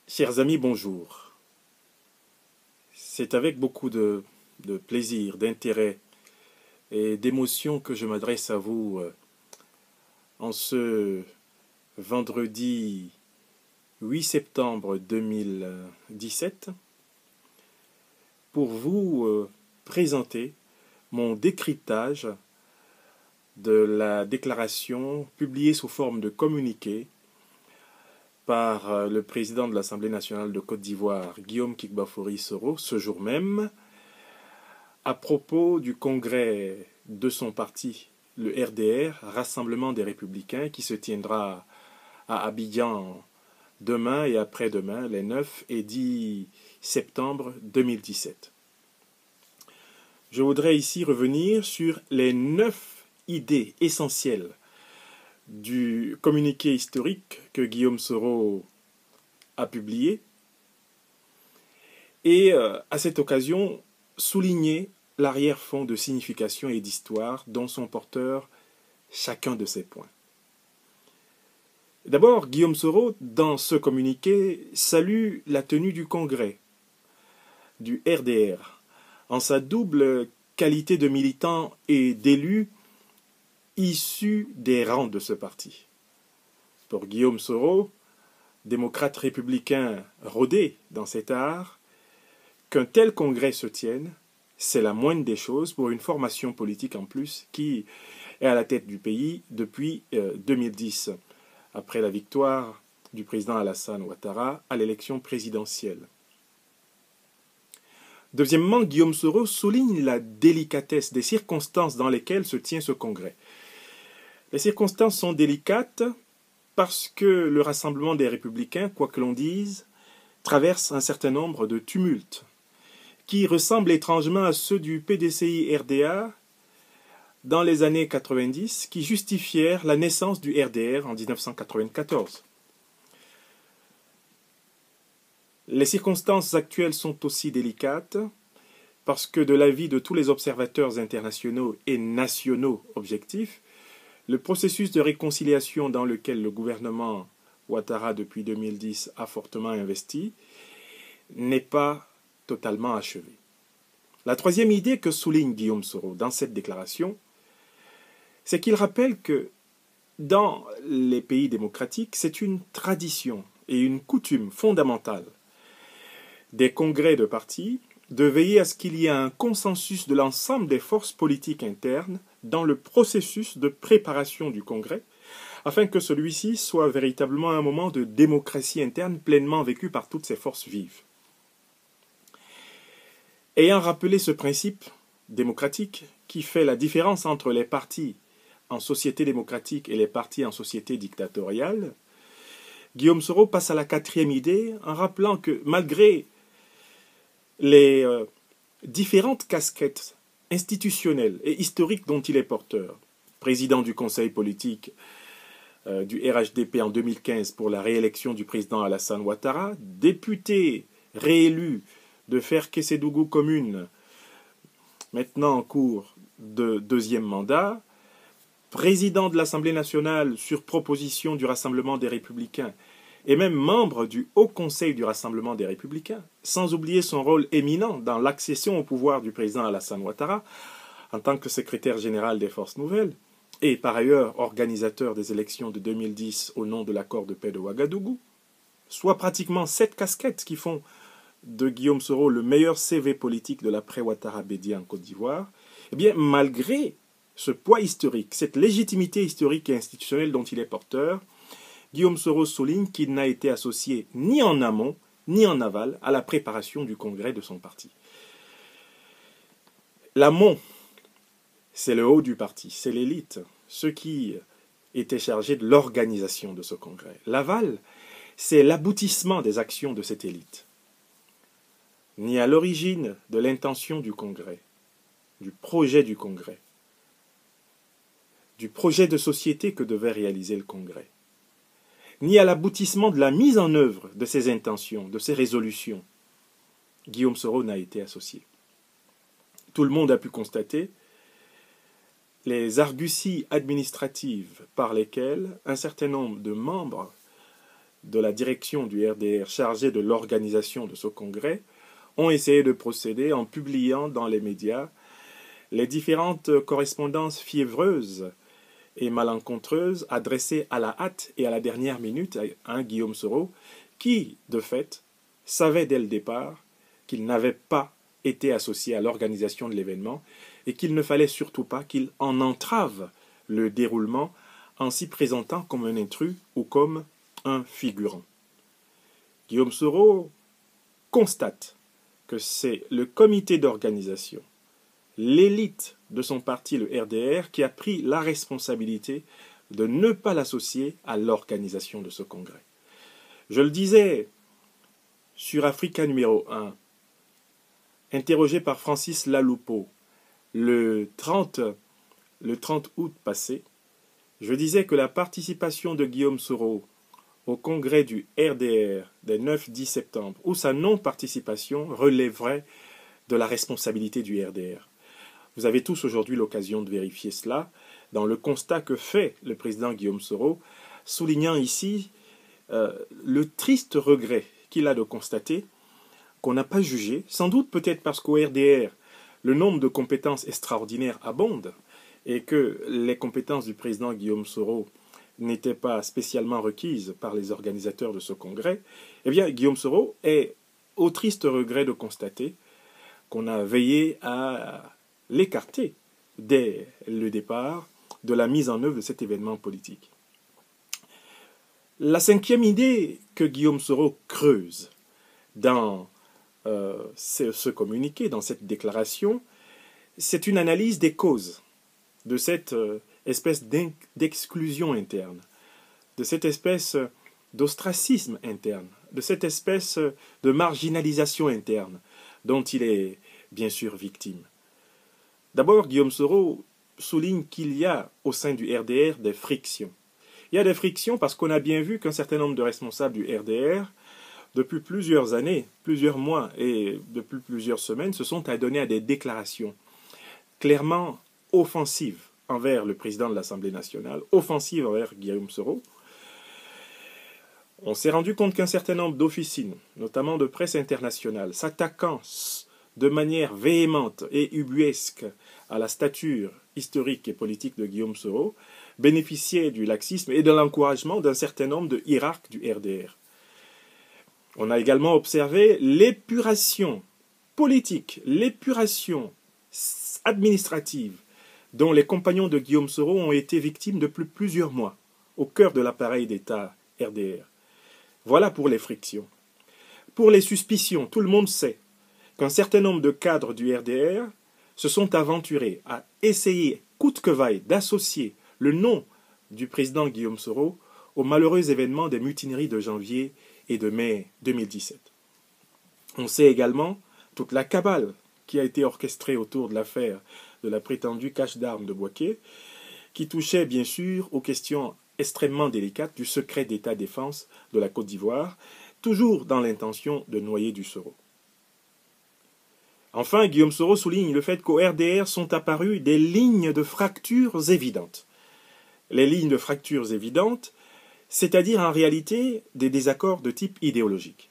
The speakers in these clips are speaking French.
Chers amis, bonjour. C'est avec beaucoup de plaisir, d'intérêt et d'émotion que je m'adresse à vous en ce vendredi 8 septembre 2017 pour vous présenter mon décryptage de la déclaration publiée sous forme de communiqué par le président de l'Assemblée nationale de Côte d'Ivoire, Guillaume Kikbafori Soro, ce jour même, à propos du congrès de son parti, le RDR, Rassemblement des Républicains, qui se tiendra à Abidjan demain et après-demain, les 9 et 10 septembre 2017. Je voudrais ici revenir sur les 9 idées essentielles du communiqué historique que Guillaume Soro a publié et à cette occasion souligner l'arrière-fond de signification et d'histoire dont sont porteurs chacun de ces points. D'abord, Guillaume Soro, dans ce communiqué, salue la tenue du congrès du RDR en sa double qualité de militant et d'élu issu des rangs de ce parti. Pour Guillaume Soro, démocrate républicain rodé dans cet art, qu'un tel congrès se tienne, c'est la moindre des choses pour une formation politique en plus qui est à la tête du pays depuis 2010, après la victoire du président Alassane Ouattara à l'élection présidentielle. Deuxièmement, Guillaume Soro souligne la délicatesse des circonstances dans lesquelles se tient ce congrès. Les circonstances sont délicates parce que le Rassemblement des Républicains, quoi que l'on dise, traverse un certain nombre de tumultes qui ressemblent étrangement à ceux du PDCI-RDA dans les années 90 qui justifièrent la naissance du RDR en 1994. Les circonstances actuelles sont aussi délicates parce que de l'avis de tous les observateurs internationaux et nationaux objectifs, le processus de réconciliation dans lequel le gouvernement Ouattara depuis 2010 a fortement investi n'est pas totalement achevé. La troisième idée que souligne Guillaume Soro dans cette déclaration, c'est qu'il rappelle que dans les pays démocratiques, c'est une tradition et une coutume fondamentale des congrès de partis de veiller à ce qu'il y ait un consensus de l'ensemble des forces politiques internes dans le processus de préparation du congrès, afin que celui-ci soit véritablement un moment de démocratie interne pleinement vécu par toutes ces forces vives. Ayant rappelé ce principe démocratique qui fait la différence entre les partis en société démocratique et les partis en société dictatoriale, Guillaume Soro passe à la quatrième idée en rappelant que malgré les différentes casquettes institutionnelles et historiques dont il est porteur, président du conseil politique du RHDP en 2015 pour la réélection du président Alassane Ouattara, député réélu de Fer-Késédougou commune, maintenant en cours de deuxième mandat, président de l'Assemblée nationale sur proposition du Rassemblement des Républicains et même membre du Haut Conseil du Rassemblement des Républicains, sans oublier son rôle éminent dans l'accession au pouvoir du président Alassane Ouattara en tant que secrétaire général des Forces Nouvelles et par ailleurs organisateur des élections de 2010 au nom de l'accord de paix de Ouagadougou, soit pratiquement 7 casquettes qui font de Guillaume Soro le meilleur CV politique de l'après-Ouattara Bédié en Côte d'Ivoire, eh bien, malgré ce poids historique, cette légitimité historique et institutionnelle dont il est porteur, Guillaume Soro souligne qu'il n'a été associé ni en amont ni en aval à la préparation du congrès de son parti. L'amont, c'est le haut du parti, c'est l'élite, ceux qui étaient chargés de l'organisation de ce congrès. L'aval, c'est l'aboutissement des actions de cette élite. Ni à l'origine de l'intention du congrès, du projet du congrès, du projet de société que devait réaliser le congrès, ni à l'aboutissement de la mise en œuvre de ses intentions, de ses résolutions, Guillaume Soro n'a été associé. Tout le monde a pu constater les arguties administratives par lesquelles un certain nombre de membres de la direction du RDR chargée de l'organisation de ce congrès ont essayé de procéder en publiant dans les médias les différentes correspondances fiévreuses et malencontreuses adressées à la hâte et à la dernière minute à un Guillaume Soro qui, de fait, savait dès le départ qu'il n'avait pas été associé à l'organisation de l'événement et qu'il ne fallait surtout pas qu'il en entrave le déroulement en s'y présentant comme un intrus ou comme un figurant. Guillaume Soro constate que c'est le comité d'organisation, l'élite de son parti, le RDR, qui a pris la responsabilité de ne pas l'associer à l'organisation de ce congrès. Je le disais sur Africa numéro 1, interrogé par Francis Laloupeau le 30 août passé, je disais que la participation de Guillaume Soro au congrès du RDR des 9-10 septembre ou sa non-participation relèverait de la responsabilité du RDR. Vous avez tous aujourd'hui l'occasion de vérifier cela dans le constat que fait le président Guillaume Soro, soulignant ici le triste regret qu'il a de constater qu'on n'a pas jugé, sans doute peut-être parce qu'au RDR, le nombre de compétences extraordinaires abonde et que les compétences du président Guillaume Soro n'étaient pas spécialement requises par les organisateurs de ce congrès, eh bien Guillaume Soro est au triste regret de constater qu'on a veillé à l'écarter dès le départ de la mise en œuvre de cet événement politique. La cinquième idée que Guillaume Soro creuse dans ce communiqué, dans cette déclaration, c'est une analyse des causes de cette espèce d'exclusion interne, de cette espèce d'ostracisme interne, de cette espèce de marginalisation interne dont il est bien sûr victime. D'abord, Guillaume Soro souligne qu'il y a au sein du RDR des frictions. Il y a des frictions parce qu'on a bien vu qu'un certain nombre de responsables du RDR, depuis plusieurs années, plusieurs mois et depuis plusieurs semaines, se sont adonnés à des déclarations clairement offensives envers le président de l'Assemblée nationale, offensives envers Guillaume Soro. On s'est rendu compte qu'un certain nombre d'officines, notamment de presse internationale, s'attaquant de manière véhémente et ubuesque à la stature historique et politique de Guillaume Soro, bénéficiaient du laxisme et de l'encouragement d'un certain nombre de hiérarques du RDR. On a également observé l'épuration politique, l'épuration administrative dont les compagnons de Guillaume Soro ont été victimes depuis plusieurs mois, au cœur de l'appareil d'État RDR. Voilà pour les frictions. Pour les suspicions, tout le monde sait qu'un certain nombre de cadres du RDR se sont aventurés à essayer, coûte que vaille, d'associer le nom du président Guillaume Soro au malheureux événement des mutineries de janvier et de mai 2017. On sait également toute la cabale qui a été orchestrée autour de l'affaire de la prétendue cache d'armes de Bouaké, qui touchait bien sûr aux questions extrêmement délicates du secret d'État-défense de la Côte d'Ivoire, toujours dans l'intention de noyer du Soro. Enfin, Guillaume Soro souligne le fait qu'au RDR sont apparues des lignes de fractures évidentes. Les lignes de fractures évidentes, c'est-à-dire en réalité des désaccords de type idéologique.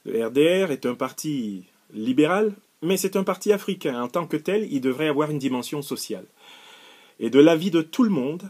Le RDR est un parti libéral, mais c'est un parti africain. En tant que tel, il devrait avoir une dimension sociale. Et de l'avis de tout le monde,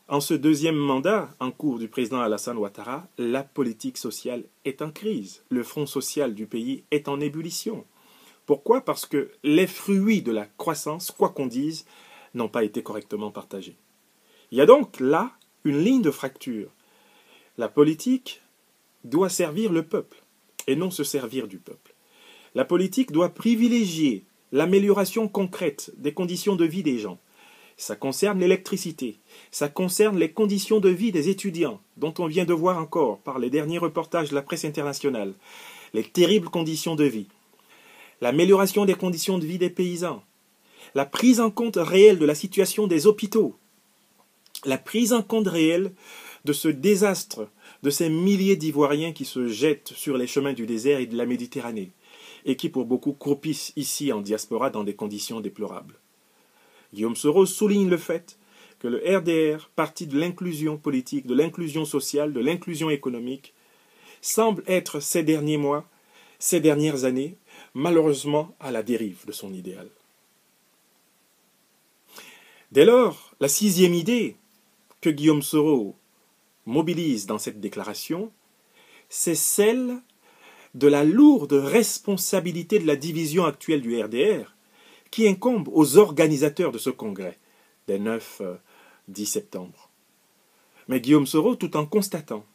en ce deuxième mandat en cours du président Alassane Ouattara, la politique sociale est en crise. Le front social du pays est en ébullition. Pourquoi ? Parce que les fruits de la croissance, quoi qu'on dise, n'ont pas été correctement partagés. Il y a donc là une ligne de fracture. La politique doit servir le peuple et non se servir du peuple. La politique doit privilégier l'amélioration concrète des conditions de vie des gens. Ça concerne l'électricité, ça concerne les conditions de vie des étudiants, dont on vient de voir encore par les derniers reportages de la presse internationale, les terribles conditions de vie, l'amélioration des conditions de vie des paysans, la prise en compte réelle de la situation des hôpitaux, la prise en compte réelle de ce désastre, de ces milliers d'Ivoiriens qui se jettent sur les chemins du désert et de la Méditerranée, et qui pour beaucoup croupissent ici en diaspora dans des conditions déplorables. Guillaume Soro souligne le fait que le RDR, parti de l'inclusion politique, de l'inclusion sociale, de l'inclusion économique, semble être ces derniers mois, ces dernières années, malheureusement à la dérive de son idéal. Dès lors, la sixième idée que Guillaume Soro mobilise dans cette déclaration, c'est celle de la lourde responsabilité de la division actuelle du RDR qui incombe aux organisateurs de ce congrès des 9-10 septembre. Mais Guillaume Soro, tout en constatant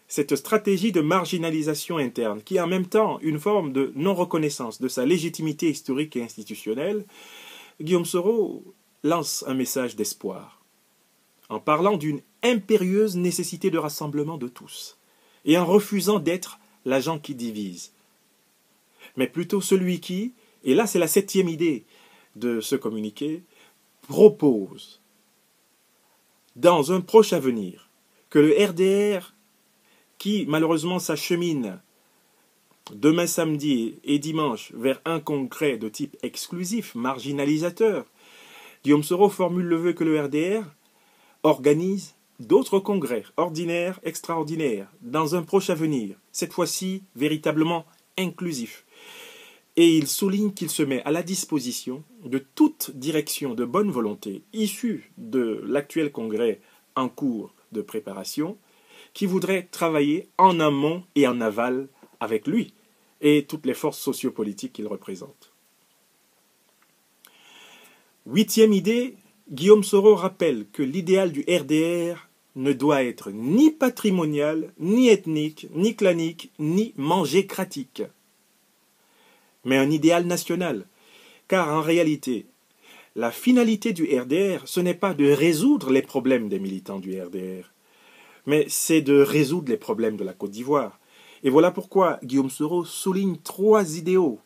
cette stratégie de marginalisation interne qui est en même temps une forme de non-reconnaissance de sa légitimité historique et institutionnelle, Guillaume Soro lance un message d'espoir en parlant d'une impérieuse nécessité de rassemblement de tous et en refusant d'être l'agent qui divise, mais plutôt celui qui, et là c'est la septième idée de ce communiqué, propose dans un proche avenir que le RDR, qui malheureusement s'achemine demain samedi et dimanche vers un congrès de type exclusif, marginalisateur, Guillaume Soro formule le vœu que le RDR organise d'autres congrès ordinaires, extraordinaires, dans un proche avenir, cette fois-ci véritablement inclusif. Et il souligne qu'il se met à la disposition de toute direction de bonne volonté issue de l'actuel congrès en cours de préparation, qui voudrait travailler en amont et en aval avec lui et toutes les forces sociopolitiques qu'il représente. Huitième idée, Guillaume Soro rappelle que l'idéal du RDR ne doit être ni patrimonial, ni ethnique, ni clanique, ni mangécratique, mais un idéal national. Car en réalité, la finalité du RDR, ce n'est pas de résoudre les problèmes des militants du RDR, mais c'est de résoudre les problèmes de la Côte d'Ivoire. Et voilà pourquoi Guillaume Soro souligne trois idéaux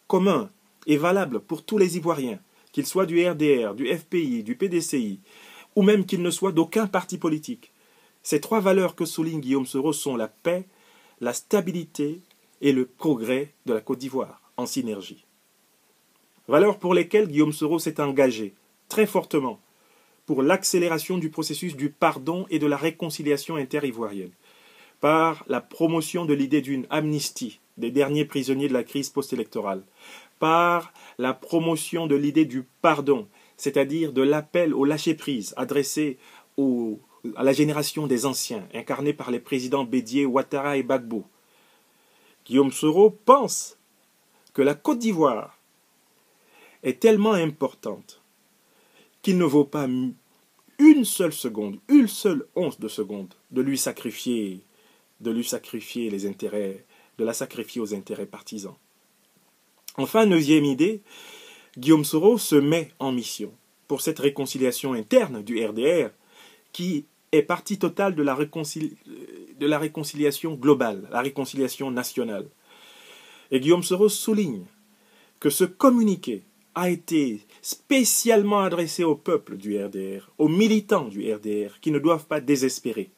communs et valables pour tous les Ivoiriens, qu'ils soient du RDR, du FPI, du PDCI, ou même qu'ils ne soient d'aucun parti politique. Ces trois valeurs que souligne Guillaume Soro sont la paix, la stabilité et le progrès de la Côte d'Ivoire, en synergie. Valeurs pour lesquelles Guillaume Soro s'est engagé très fortement pour l'accélération du processus du pardon et de la réconciliation inter-ivoirienne, par la promotion de l'idée d'une amnistie des derniers prisonniers de la crise post-électorale, par la promotion de l'idée du pardon, c'est-à-dire de l'appel au lâcher-prise adressé à la génération des anciens, incarnée par les présidents Bédié, Ouattara et Gbagbo. Guillaume Soro pense que la Côte d'Ivoire est tellement importante qu'il ne vaut pas une seule seconde, une seule once de seconde de lui sacrifier les intérêts, de la sacrifier aux intérêts partisans. Enfin, neuvième idée, Guillaume Soro se met en mission pour cette réconciliation interne du RDR qui est partie totale de la réconciliation globale, la réconciliation nationale. Et Guillaume Soro souligne que ce communiqué a été spécialement adressé au peuple du RDR, aux militants du RDR, qui ne doivent pas désespérer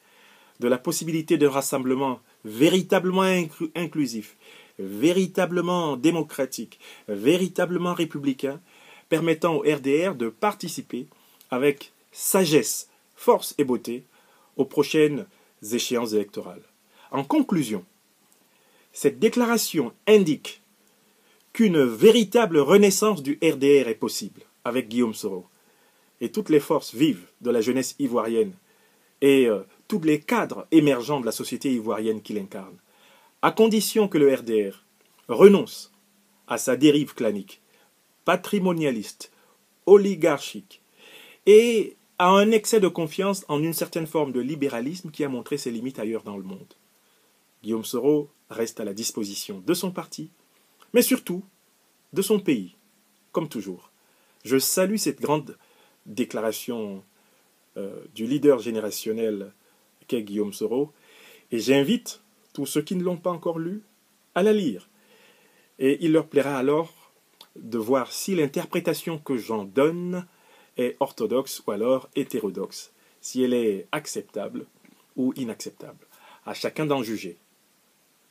de la possibilité d'un rassemblement véritablement inclusif, véritablement démocratique, véritablement républicain, permettant au RDR de participer avec sagesse, force et beauté aux prochaines échéances électorales. En conclusion, cette déclaration indique qu'une véritable renaissance du RDR est possible avec Guillaume Soro et toutes les forces vives de la jeunesse ivoirienne et tous les cadres émergents de la société ivoirienne qu'il incarne, à condition que le RDR renonce à sa dérive clanique, patrimonialiste, oligarchique et à un excès de confiance en une certaine forme de libéralisme qui a montré ses limites ailleurs dans le monde. Guillaume Soro reste à la disposition de son parti, mais surtout de son pays, comme toujours. Je salue cette grande déclaration du leader générationnel qu'est Guillaume Soro, et j'invite tous ceux qui ne l'ont pas encore lu à la lire. Et il leur plaira alors de voir si l'interprétation que j'en donne est orthodoxe ou alors hétérodoxe, si elle est acceptable ou inacceptable. À chacun d'en juger.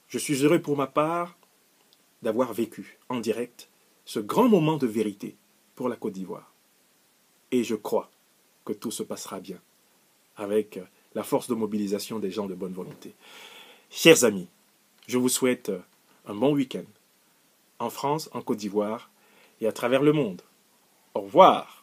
Je suis heureux pour ma part d'avoir vécu en direct ce grand moment de vérité pour la Côte d'Ivoire. Et je crois que tout se passera bien, avec la force de mobilisation des gens de bonne volonté. Chers amis, je vous souhaite un bon week-end, en France, en Côte d'Ivoire et à travers le monde. Au revoir.